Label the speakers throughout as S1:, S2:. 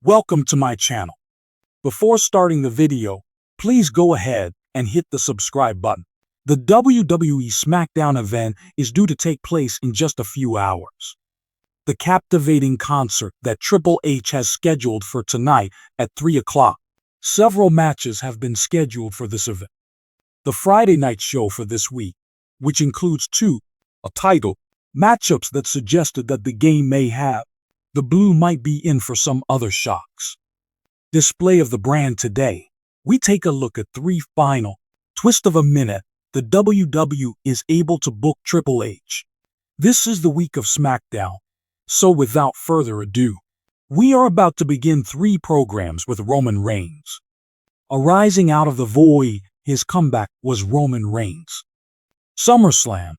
S1: Welcome to my channel. Before starting the video, please go ahead and hit the subscribe button. The WWE SmackDown event is due to take place in just a few hours. The captivating concert that Triple H has scheduled for tonight at 3 o'clock. Several matches have been scheduled for this event. The Friday night show for this week, which includes two title matchups that suggested that the game may have the Blue might be in for some other shocks. Display of the brand today. We take a look at three final twist of a minute. The WWE is able to book Triple H. This is the week of SmackDown. So without further ado, we are about to begin three programs with Roman Reigns. Arising out of the void, his comeback was Roman Reigns. SummerSlam,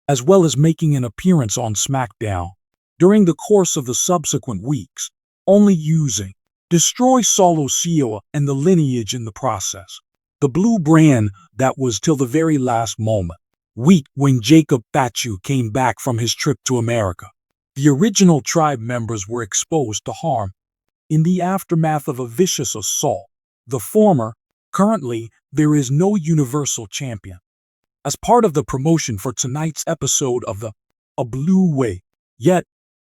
S1: as well as making an appearance on SmackDown during the course of the subsequent weeks, only using Destroy Solo Sikoa and the lineage in the process. The Blue brand that was till the very last moment, week when Jacob Fatu came back from his trip to America. The original tribe members were exposed to harm in the aftermath of a vicious assault. The former, currently, there is no Universal Champion. As part of the promotion for tonight's episode of the Blue Wwe, yet,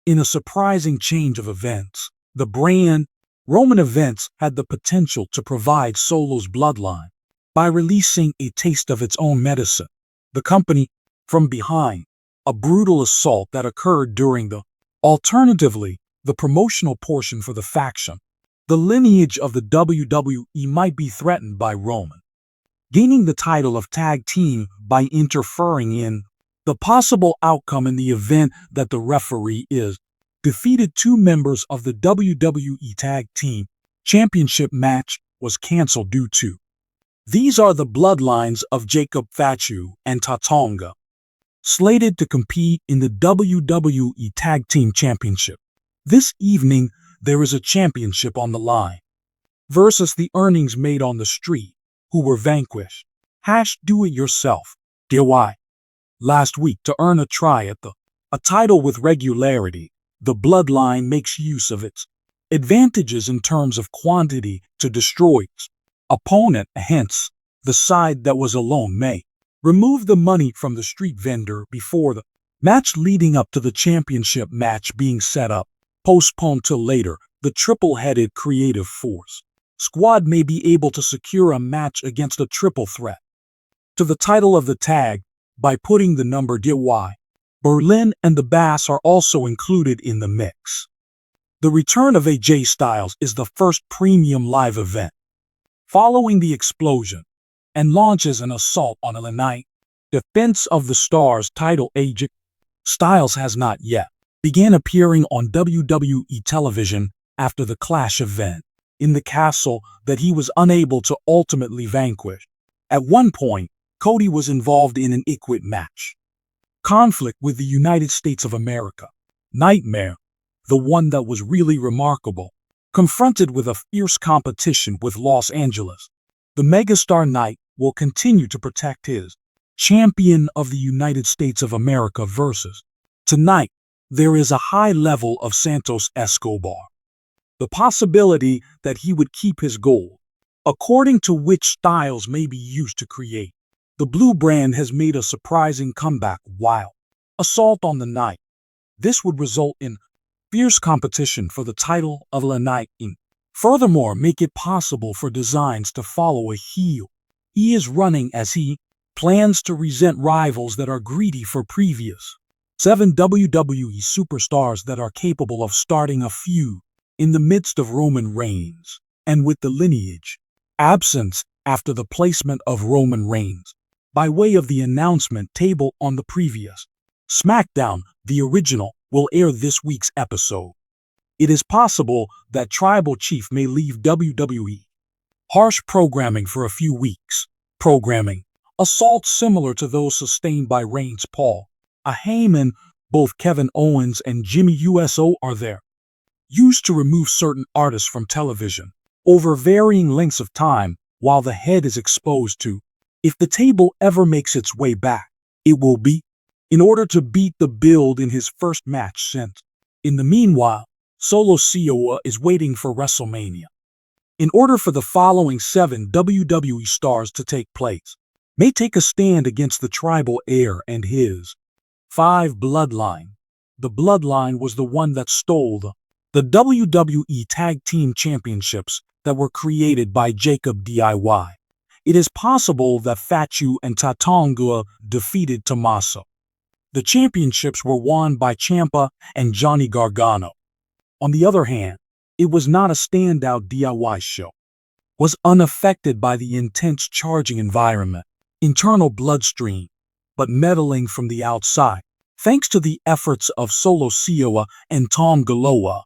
S1: in a surprising change of events, the brand Roman events had the potential to provide Solo's bloodline by releasing a taste of its own medicine. The company, from behind, a brutal assault that occurred during alternatively, the promotional portion for the faction. The lineage of the WWE might be threatened by Roman gaining the title of tag team by interfering in the possible outcome in the event that the referee is defeated. Two members of the WWE Tag Team Championship match was canceled due to. These are the bloodlines of Jacob Fatu and Tatonga, slated to compete in the WWE Tag Team Championship. This evening, there is a championship on the line versus the earnings made on the street, who were vanquished. #do-it-yourself, DIY. Last week to earn a try at a title with regularity, the bloodline makes use of its advantages in terms of quantity to destroy its opponent, hence, the side that was alone may remove the money from the street vendor before the match leading up to the championship match being set up, postponed till later. The triple-headed creative force squad may be able to secure a match against a triple threat to the title of the tag by putting the number DIY. Berlin and the Bass are also included in the mix. The return of AJ Styles is the first premium live event, following the explosion, and launches an assault on a night defense of the Stars title. AJ Styles has not yet began appearing on WWE television after the Clash event in the castle that he was unable to ultimately vanquish. At one point, Cody was involved in an equate match conflict with the United States of America. Nightmare, the one that was really remarkable, confronted with a fierce competition with Los Angeles. The megastar Knight will continue to protect his champion of the United States of America versus. Tonight, there is a high level of Santos Escobar. The possibility that he would keep his gold, according to which Styles may be used to create. The Blue brand has made a surprising comeback while assault on the night. This would result in fierce competition for the title of the night. Furthermore, make it possible for Designs to follow a heel he is running as he plans to resent rivals that are greedy for previous 7 WWE superstars that are capable of starting a feud in the midst of Roman Reigns, and with the lineage absence after the placement of Roman Reigns by way of the announcement table on the previous SmackDown. The original will air this week's episode. It is possible that Tribal Chief may leave WWE harsh programming for a few weeks. Programming assaults similar to those sustained by Reigns, Paul Heyman, both Kevin Owens and Jimmy Uso are there, used to remove certain artists from television over varying lengths of time while the head is exposed to. If the table ever makes its way back, it will be in order to beat the Build in his first match since. In the meanwhile, Solo Sikoa is waiting for WrestleMania. In order for the following 7 WWE stars to take place, may take a stand against the tribal heir and his 5 bloodline. The bloodline was the one that stole the WWE Tag Team Championships that were created by Jacob DIY. It is possible that Fatu and Tatangua defeated Tommaso. The championships were won by Ciampa and Johnny Gargano. On the other hand, it was not a standout DIY show. Was unaffected by the intense charging environment, internal bloodstream, but meddling from the outside, thanks to the efforts of Solo Sikoa and Tom Galoa.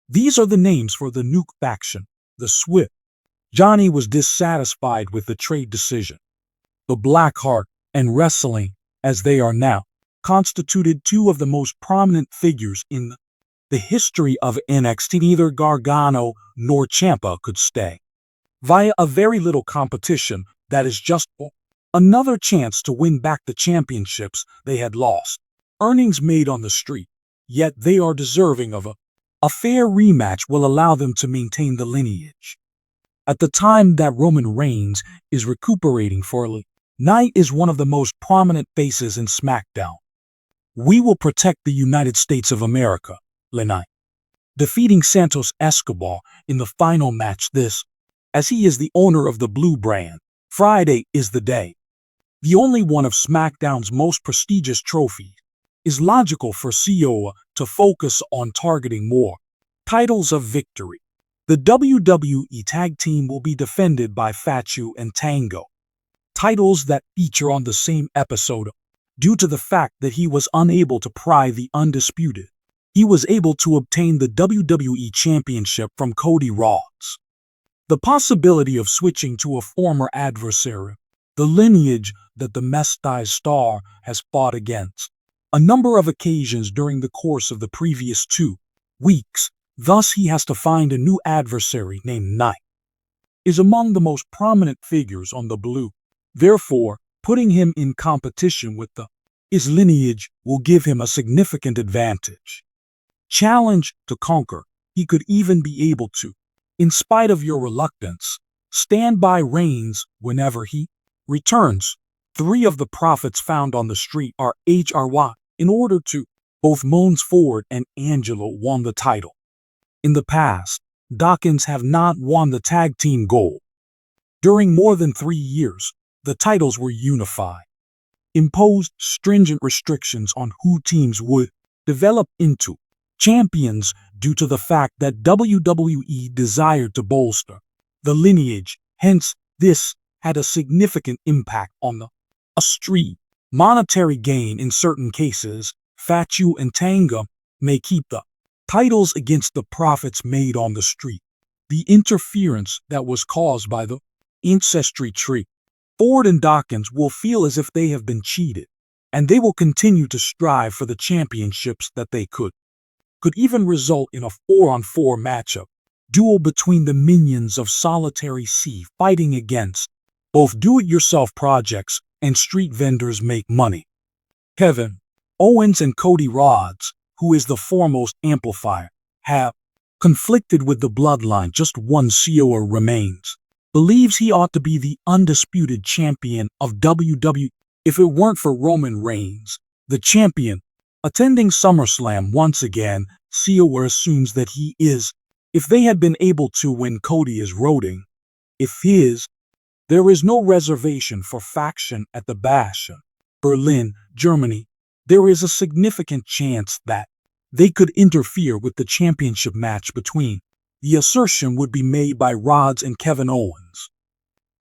S1: These are the names for the Nuke faction, the Swift. Johnny was dissatisfied with the trade decision. The Blackheart and Wrestling, as they are now, constituted 2 of the most prominent figures in the history of NXT. Neither Gargano nor Ciampa could stay. Via a very little competition, that is just another chance to win back the championships they had lost. Earnings made on the street, yet they are deserving of a fair rematch will allow them to maintain the lineage. At the time that Roman Reigns is recuperating fully, Knight is one of the most prominent faces in SmackDown. We will protect the United States of America, Knight, defeating Santos Escobar in the final match. This, as he is the owner of the Blue brand, Friday is the day. The only one of SmackDown's most prestigious trophies, is logical for Sikoa to focus on targeting more titles of victory. The WWE Tag Team will be defended by Fatu and Tango, titles that feature on the same episode. Due to the fact that he was unable to pry the Undisputed, he was able to obtain the WWE Championship from Cody Rhodes. The possibility of switching to a former adversary, the lineage that the Mestai star has fought against a number of occasions during the course of the previous 2 weeks, thus he has to find a new adversary named Knight, is among the most prominent figures on the Blue. Therefore, putting him in competition with his lineage will give him a significant advantage. Challenge to conquer, he could even be able to, in spite of your reluctance, stand by Reigns whenever he returns. 3 of the prophets found on the street are HRY. In order to, both Mons Ford and Angelo won the title. In the past, Dawkins have not won the tag team gold. During more than 3 years, the titles were unified. Imposed stringent restrictions on who teams would develop into champions due to the fact that WWE desired to bolster the lineage. Hence, this had a significant impact on the street. Monetary gain in certain cases. Fatu and Tanga may keep the titles against the profits made on the street. The interference that was caused by the ancestry tree. Ford and Dawkins will feel as if they have been cheated, and they will continue to strive for the championships that they could even result in a 4-on-4 matchup, duel between the minions of Solitary C fighting against both do-it-yourself projects and street vendors make money. Kevin Owens and Cody Rhodes, who is the foremost amplifier, have conflicted with the bloodline. Just one Sikoa remains. Believes he ought to be the undisputed champion of WWE. If it weren't for Roman Reigns, the champion, attending SummerSlam once again, Sikoa assumes that he is. If they had been able to when Cody is roading, there is no reservation for faction at the Bash, Berlin, Germany. There is a significant chance that they could interfere with the championship match between. The assertion would be made by Rhodes and Kevin Owens.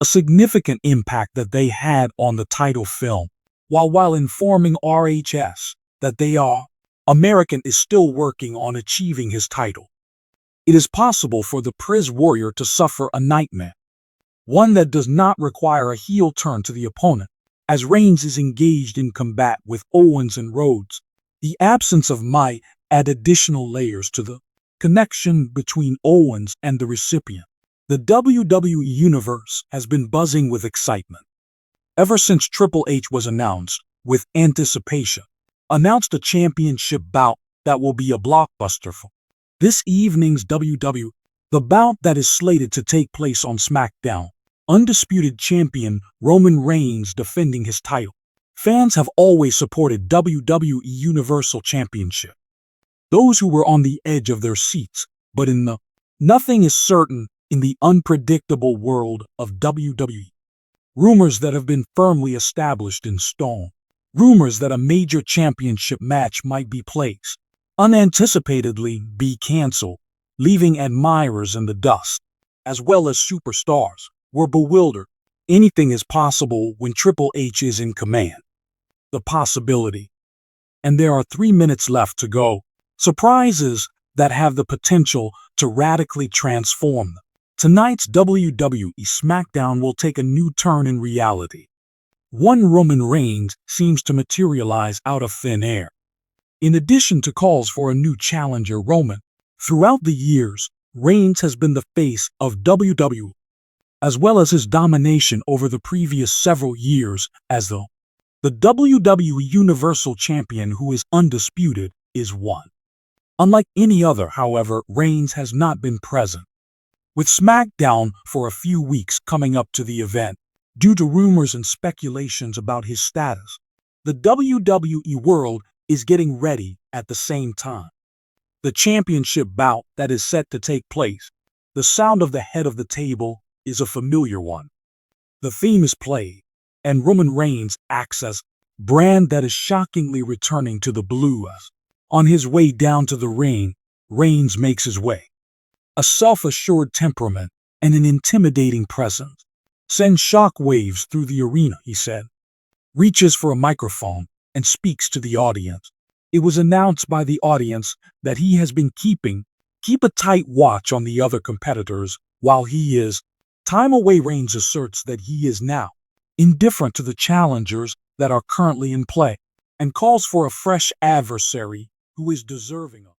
S1: A significant impact that they had on the title film, while informing RHS that they are American is still working on achieving his title. It is possible for the Priz Warrior to suffer a nightmare, one that does not require a heel turn to the opponent, as Reigns is engaged in combat with Owens and Rhodes. The absence of might add additional layers to the connection between Owens and the recipient. The WWE Universe has been buzzing with excitement ever since Triple H was announced, with anticipation, announced a championship bout that will be a blockbuster for This evening's WWE, the bout that is slated to take place on SmackDown, undisputed champion Roman Reigns defending his title. Fans have always supported WWE Universal Championship. Those who were on the edge of their seats, but nothing is certain in the unpredictable world of WWE. Rumors that have been firmly established in stone. Rumors that a major championship match might be placed, unanticipatedly be canceled, leaving admirers in the dust, as well as superstars, were bewildered. Anything is possible when Triple H is in command. The possibility. And there are 3 minutes left to go. Surprises that have the potential to radically transform them. Tonight's WWE SmackDown will take a new turn in reality. One Roman Reigns seems to materialize out of thin air. In addition to calls for a new challenger Roman, throughout the years, Reigns has been the face of WWE, as well as his domination over the previous several years as the WWE Universal Champion who is undisputed is one. Unlike any other, however, Reigns has not been present with SmackDown for a few weeks coming up to the event, due to rumors and speculations about his status. The WWE world is getting ready at the same time. The championship bout that is set to take place, the sound of the head of the table is a familiar one. The theme is played, and Roman Reigns acts as brand that is shockingly returning to the blues. On his way down to the ring, Reigns makes his way. A self-assured temperament and an intimidating presence sends shockwaves through the arena, he said. Reaches for a microphone and speaks to the audience. It was announced by the audience that he has been keep a tight watch on the other competitors while he is time away. Reigns asserts that he is now indifferent to the challengers that are currently in play and calls for a fresh adversary who is deserving of